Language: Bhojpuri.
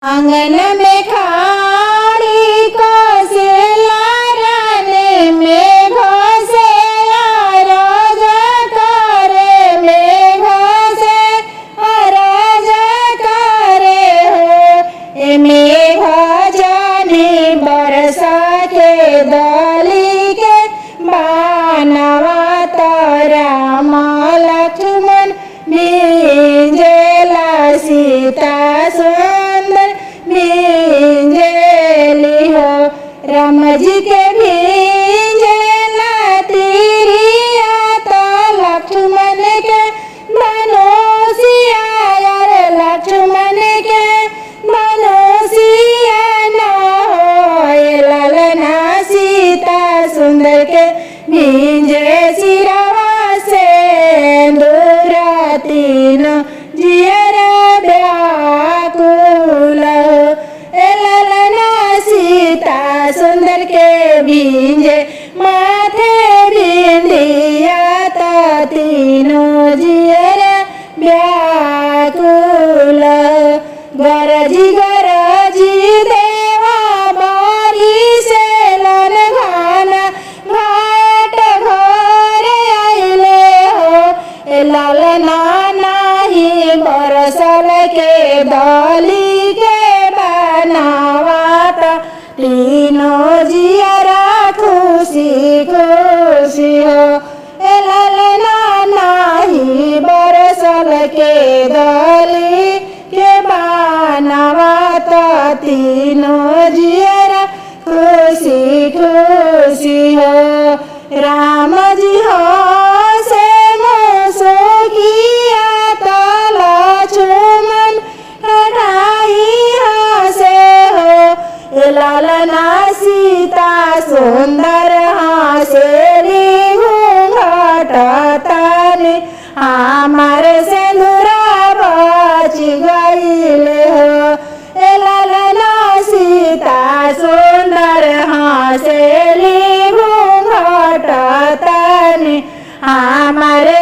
आंगन में खाड़ी कौशल्या रानी में घोसे अरज करे में घोसे अरज करे हो ए में भजनी बरसा के दली के बानवा राम लक्ष्मण भिंजेला सीता सुंदर भिंजेली हो राम जी के भिंजेला तिरिया तो लक्ष्मण के धनुषिया यार लक्ष्मण के धनुषिया न हो ललना सीता सुंदर के भिंजे सिरवा से तीन जियरा व्याकुल ललना सीता सुंदर के भिंजे माथे बिंदिया तीनों जियरा व्याकुल गरजी गरजी देवा बारी से लन घाना घाट घर आइले हो ललना नाही बरसल के दली के बनावात तीनों जियरा खुशी खुशी हो ललना नाही बरसल के दली के बनावात तीनों जियरा खुशी खुशी हो राम जी हो से ललना सीता सुंदर हासेली घूंघट ताने हमारे सिंदूरा बच गईले हो ललना सीता सुंदर हासेली घूंघट ताने हमारे